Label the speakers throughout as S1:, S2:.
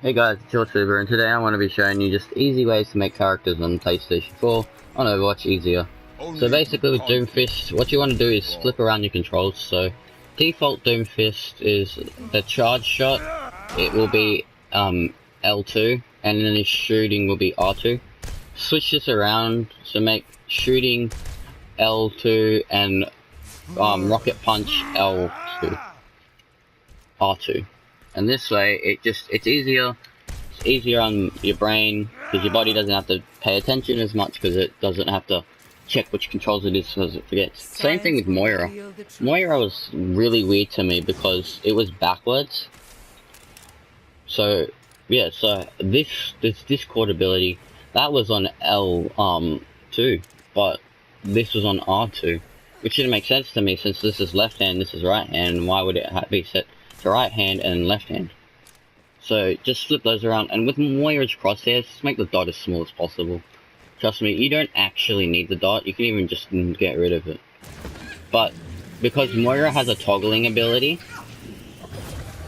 S1: Hey guys, it's YouTuber, and today I want to be showing you just easy ways to make characters on PlayStation 4 on Overwatch easier. So basically with Doomfist, what you want to do is flip around your controls. So default Doomfist is the charge shot, it will be L2, and then his shooting will be R2. Switch this around, so make shooting L2 and rocket punch L2, R2. And this way, it's easier on your brain, because your body doesn't have to pay attention as much, because it doesn't have to check which controls it is because it forgets. Same thing with Moira. Moira was really weird to me because it was backwards. So yeah, so this Discord ability, that was on L2, but this was on R2, which didn't make sense to me since this is left hand, this is right hand. Why would it be set to right hand and left hand? So just flip those around, and with Moira's crosshairs, just make the dot as small as possible. Trust me, you don't actually need the dot, you can even just get rid of it. But because Moira has a toggling ability,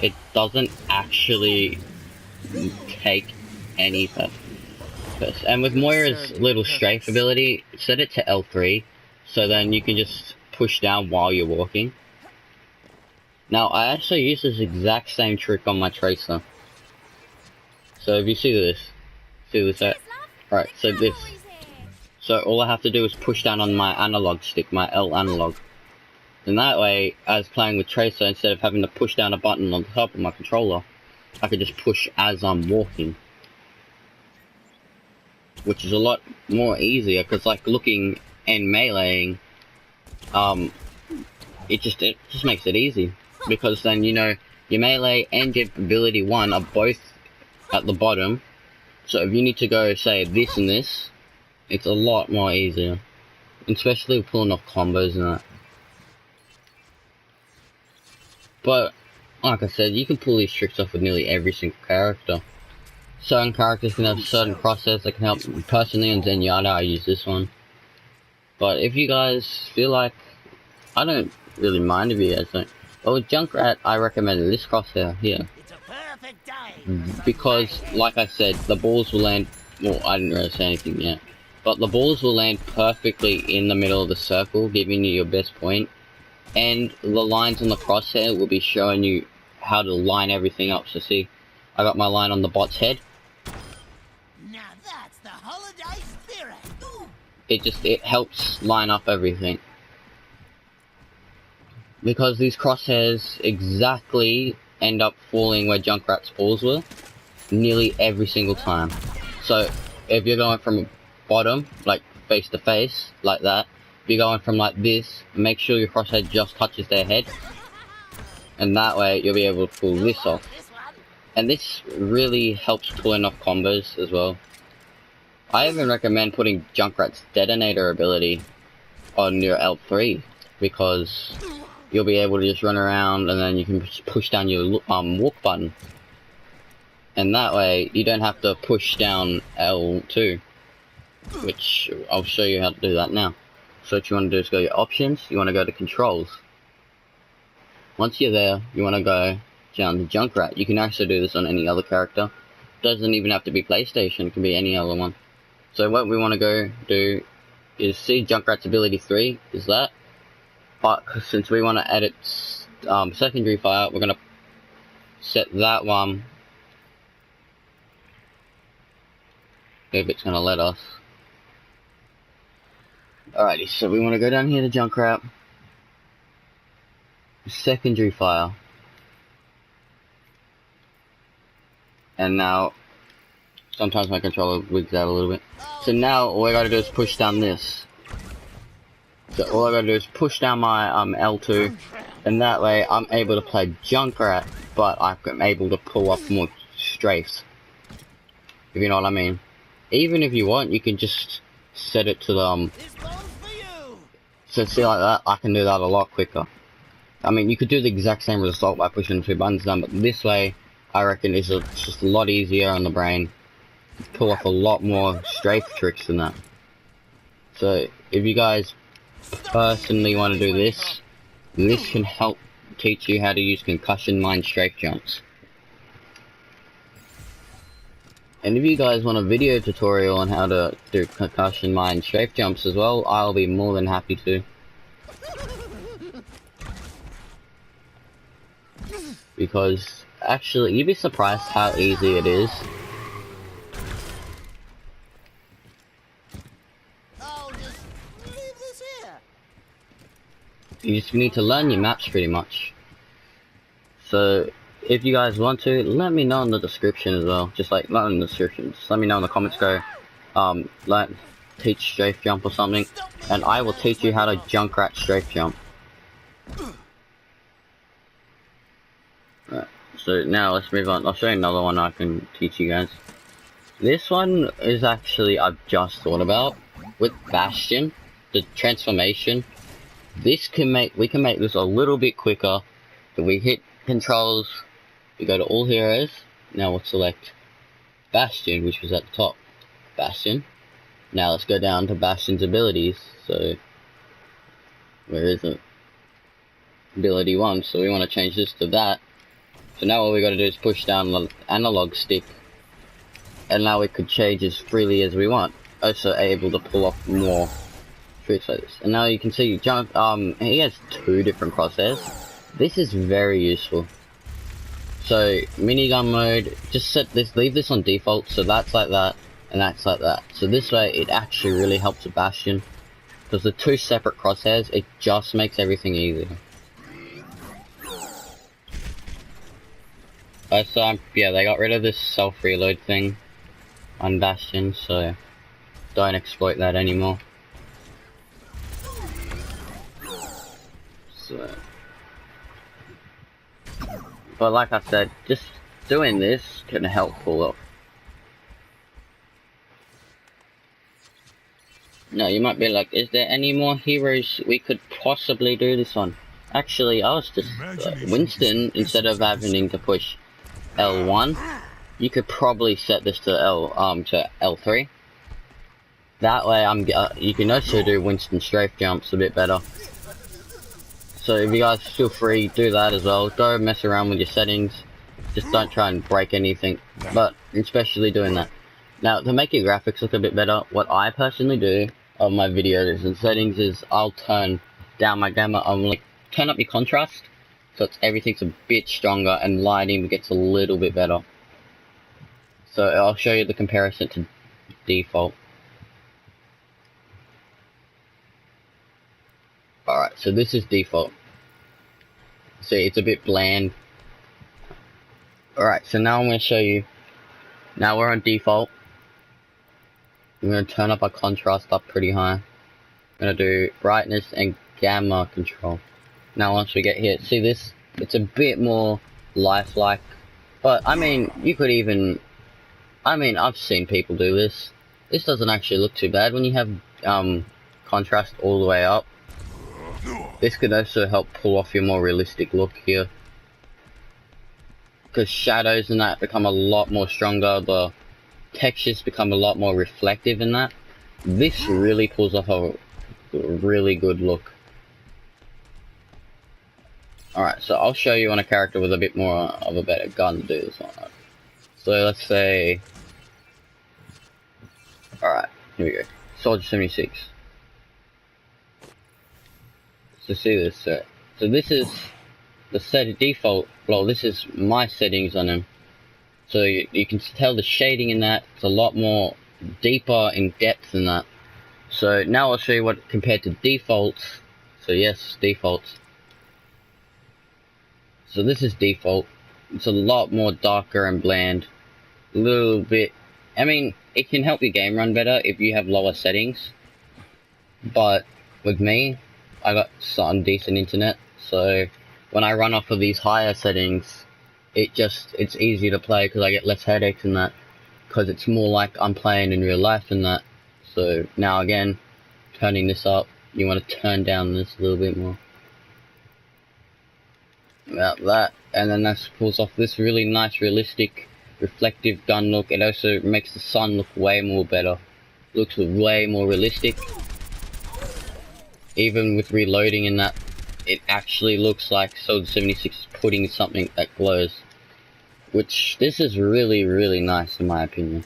S1: it doesn't actually take any purpose. And with Moira's little strafe ability, set it to L3, so then you can just push down while you're walking. Now, I actually use this exact same trick on my Tracer. So if you see this right, so this. So all I have to do is push down on my analog stick, my L analog. And that way, as playing with Tracer, instead of having to push down a button on the top of my controller, I could just push as I'm walking. Which is a lot more easier, because like looking and meleeing, it just makes it easy. Because then, you know, your melee and your ability 1 are both at the bottom. So if you need to go, say, this and this, it's a lot more easier. Especially with pulling off combos and that. But, like I said, you can pull these tricks off with nearly every single character. Certain characters can have certain crosshairs that can help. Personally, on Zenyatta, I use this one. But if you guys feel like, I don't really mind if you guys don't. But with Junkrat, I recommend this crosshair here. Because, like I said, the balls will land, well, I didn't really say anything yet, but the balls will land perfectly in the middle of the circle, giving you your best point, and the lines on the crosshair will be showing you how to line everything up. So see, I got my line on the bot's head.
S2: Now that's the holiday spirit.
S1: It helps line up everything. Because these crosshairs exactly end up falling where Junkrat's balls were, nearly every single time. So, if you're going from bottom, like face to face, like that, if you're going from like this, make sure your crosshair just touches their head, and that way you'll be able to pull this off. And this really helps pulling off combos as well. I even recommend putting Junkrat's detonator ability on your L3, because you'll be able to just run around and then you can push down your walk button. And that way, you don't have to push down L2. Which, I'll show you how to do that now. So what you want to do is go to your options, you want to go to controls. Once you're there, you want to go down to Junkrat. You can actually do this on any other character. Doesn't even have to be PlayStation, it can be any other one. So what we want to go do is see Junkrat's ability 3, is that. But since we want to edit secondary file, we're going to set that one, if it's going to let us. Alrighty, so we want to go down here to Junkrat, secondary file, and now sometimes my controller wigs out a little bit. So now all I got to do is push down this. So all I gotta do is push down my L2, and that way I'm able to play Junkrat, but I'm able to pull off more strafes. If you know what I mean. Even if you want, you can just set it to the so see like that, I can do that a lot quicker. I mean, you could do the exact same result by pushing the 2 buttons down, but this way, I reckon it's just a lot easier on the brain. Pull off a lot more strafe tricks than that. So if you guys personally want to do this, this can help teach you how to use concussion mine strafe jumps. And if you guys want a video tutorial on how to do concussion mine strafe jumps as well, I'll be more than happy to. Because actually, you'd be surprised how easy it is.
S2: I'll just leave this here.
S1: You just need to learn your maps pretty much. So, if you guys want to, let me know in the description as well. Just like, not in the description, just let me know in the comments, go, teach strafe jump or something, and I will teach you how to Junkrat strafe jump. Right, so now let's move on. I'll show you another one I can teach you guys. This one is actually, I've just thought about, with Bastion, the transformation. We can make this a little bit quicker. If we hit controls, we go to all heroes, now we'll select Bastion, which was at the top. Bastion. Now let's go down to Bastion's abilities. So, where is it? Ability 1, so we want to change this to that. So now all we got to do is push down the analog stick, and now we could change as freely as we want. Also able to pull off more tricks like this. And now you can see he has 2 different crosshairs. This is very useful. So minigun mode, just set this, leave this on default, so that's like that, and that's like that. So this way it actually really helps with Bastion, because the 2 separate crosshairs, it just makes everything easier. So yeah, they got rid of this self-reload thing on Bastion, so don't exploit that anymore. So, but like I said, just doing this can help pull off. Now you might be like, is there any more heroes we could possibly do this on? Actually, I was just Winston, instead of having to push L1, you could probably set this to L3. That way, you can also do Winston strafe jumps a bit better. So if you guys feel free, do that as well. Go mess around with your settings. Just don't try and break anything, but especially doing that. Now, to make your graphics look a bit better, what I personally do on my videos and settings is I'll turn down my gamma. I'm like, turn up your contrast, so everything's a bit stronger and lighting gets a little bit better. So I'll show you the comparison to default. Alright, so this is default. See, it's a bit bland. Alright, so now I'm going to show you. Now we're on default. I'm going to turn up our contrast up pretty high. I'm going to do brightness and gamma control. Now once we get here, see this? It's a bit more lifelike. But, I mean, you could even... I mean, I've seen people do this. This doesn't actually look too bad when you have contrast all the way up. This could also help pull off your more realistic look here. Because shadows and that become a lot more stronger, the textures become a lot more reflective in that. This really pulls off a really good look. Alright, so I'll show you on a character with a bit more of a better gun to do this one. So let's say... Alright, here we go. Soldier 76. So see this, so this is the set default. Well, this is my settings on him. So you can tell the shading in that, it's a lot more deeper in depth than that. So now I'll show you what compared to defaults. So yes, defaults. So this is default. It's a lot more darker and bland. A little bit, I mean, it can help your game run better if you have lower settings. But with me, I got some decent internet, so when I run off of these higher settings, it's easier to play because I get less headaches in that, because it's more like I'm playing in real life in that. So now again, turning this up, you want to turn down this a little bit more. About that, and then that pulls off this really nice, realistic, reflective gun look. It also makes the sun look way more better. Looks way more realistic. Even with reloading in that, it actually looks like Soldier 76 is putting something that glows. Which, this is really, really nice in my opinion.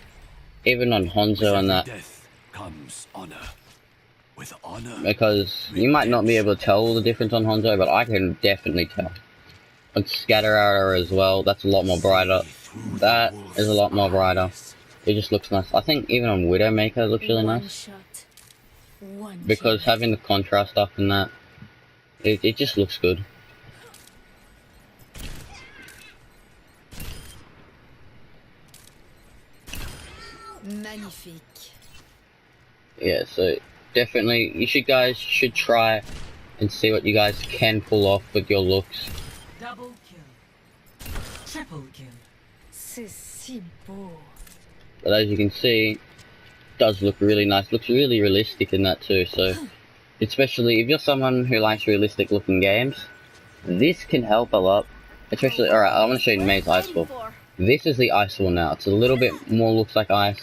S1: even on Hanzo and that,
S3: Death comes honor. With honor.
S1: because you might not be able to tell the difference on Hanzo, but I can definitely tell. On Scatter Arrow as well, that's a lot more brighter. That is a lot more brighter. It just looks nice. I think even on Widowmaker it looks really nice. Because having the contrast up and that, it just looks good.
S4: Magnifique.
S1: Yeah, so definitely you guys should try and see what you guys can pull off with your looks.
S5: Double kill. Triple kill.
S4: C'est si beau.
S1: But as you can see, it does look really nice. Looks really realistic in that too. So, especially if you're someone who likes realistic looking games, this can help a lot. Especially, alright, I want to show you May's ice ball. This is the ice ball now. It's a little bit more looks like ice.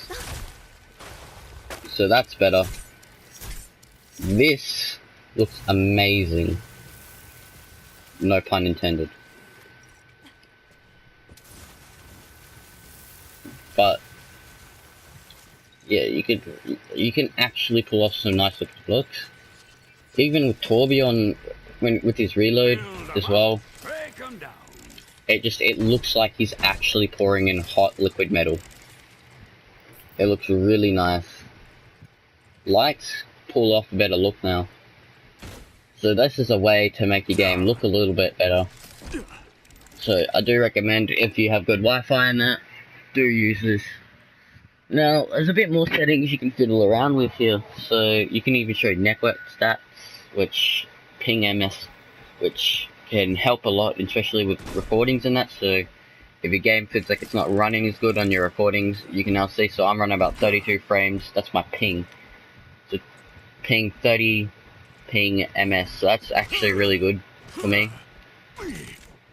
S1: So that's better. This looks amazing. No pun intended. But yeah, you can actually pull off some nice looking looks. Even with Torbjorn, with his reload as well, it looks like he's actually pouring in hot liquid metal. It looks really nice. Lights pull off a better look now. So this is a way to make your game look a little bit better. So I do recommend, if you have good Wi-Fi and that, do use this. Now, there's a bit more settings you can fiddle around with here. So you can even show network stats, which ping MS, which can help a lot, especially with recordings and that. So if your game feels like it's not running as good on your recordings, you can now see. So I'm running about 32 frames. That's my ping. So ping 30 ping MS. So that's actually really good for me.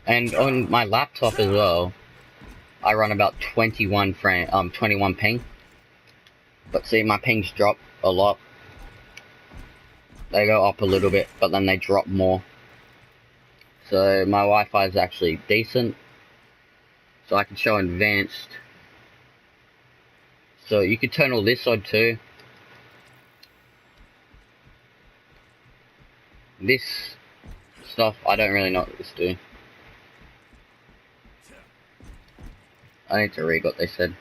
S1: And on my laptop as well, I run about 21 ping. But see, my pings drop a lot. They go up a little bit, but then they drop more. So my Wi-Fi is actually decent. So I can show advanced. So you could turn all this on too. This stuff, I don't really know what this do. I need to read what they said.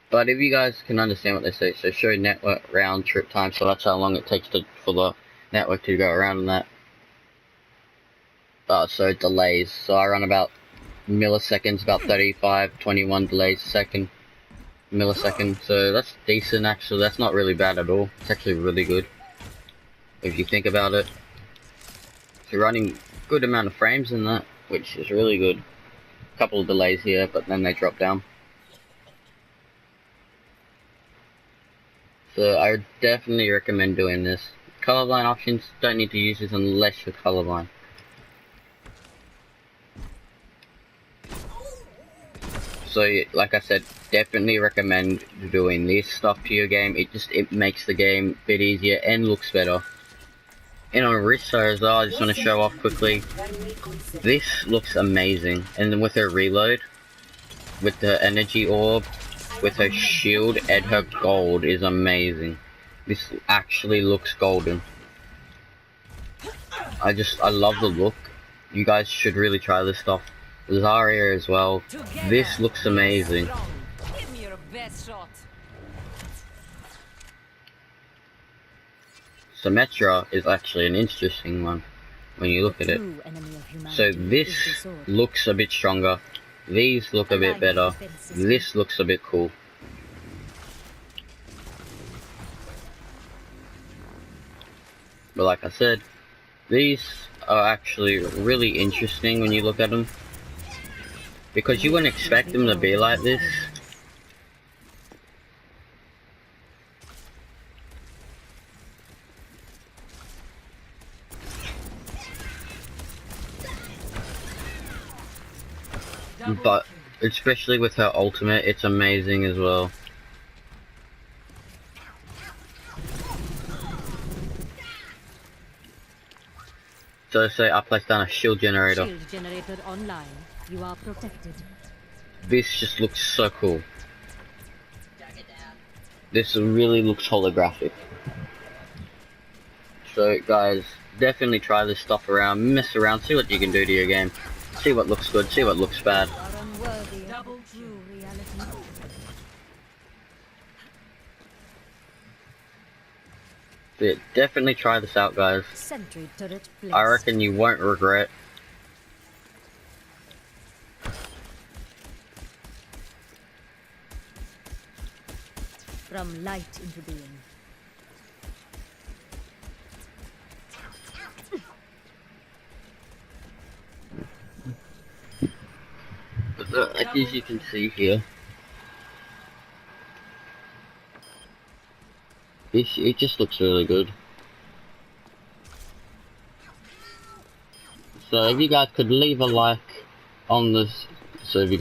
S1: But if you guys can understand what they say, so show network round trip time, so that's how long it takes for the network to go around and that. So delays, so I run about milliseconds, about 35, 21 delays a second, millisecond, so that's decent actually. That's not really bad at all. It's actually really good if you think about it. So you're running good amount of frames in that, which is really good. Couple of delays here, but then they drop down. So I would definitely recommend doing this. Colorblind options, don't need to use this unless you're colorblind. So like I said, definitely recommend doing this stuff to your game. It makes the game a bit easier and looks better. And on Risto as well, I just want to show off quickly. This looks amazing. And then with her reload, with the energy orb, with her shield and her gold is amazing. This actually looks golden. I love the look. You guys should really try this stuff. Zarya as well. This looks amazing.
S5: Give me your best shot.
S1: Symmetra is actually an interesting one when you look at it. So this looks a bit stronger. These look a bit better. This looks a bit cool. But like I said, these are actually really interesting when you look at them. Because you wouldn't expect them to be like this. But especially with her ultimate, it's amazing as well. So say I place down a shield generator.
S6: Shield generator online. You are protected.
S1: This just looks so cool. this really looks holographic. So guys, definitely try this stuff around, mess around, see what you can do to your game. See what looks good, see what looks bad.
S4: Are unworthy of the true reality.
S1: Yeah, definitely try this out, guys.
S4: Sentry turret placed.
S1: I reckon you won't regret.
S4: From light into being.
S1: As you can see here, it just looks really good. So if you guys could leave a like on this, and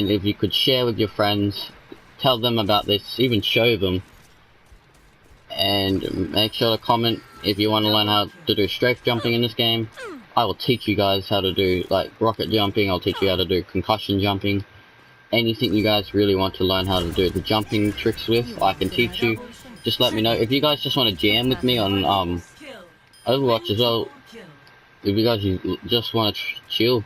S1: if you could share with your friends, tell them about this, even show them, and make sure to comment if you want to learn how to do strafe jumping in this game. I will teach you guys how to do like rocket jumping, I'll teach you how to do concussion jumping. Anything you guys really want to learn how to do the jumping tricks with, I can teach you. Just let me know. If you guys just want to jam with me on Overwatch as well, if you guys just want to chill,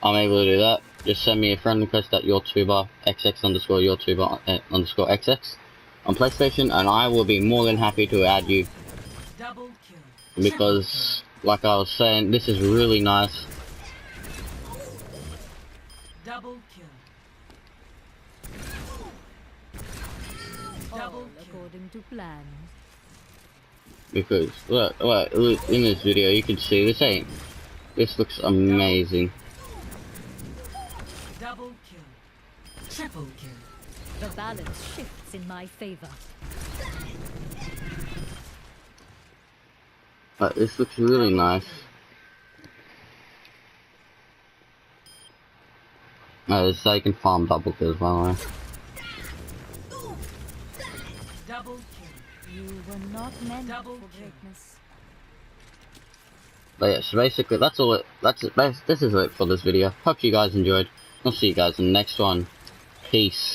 S1: I'm able to do that. Just send me a friend request at yourtuber xx_yourtuber_xx on PlayStation, and I will be more than happy to add you. Because, like I was saying, this is really nice.
S5: Double kill.
S4: All according to plan.
S1: Because look, in this video you can see this looks amazing.
S5: Double kill. Triple kill.
S4: The balance shifts in my favor.
S1: But this looks really nice. So you can farm double kills, by the way.
S5: Double kill.
S4: You were not meant
S5: Double
S4: for
S5: kill.
S4: greatness.
S1: But yeah, so basically this is it for this video. Hope you guys enjoyed. I'll see you guys in the next one. Peace.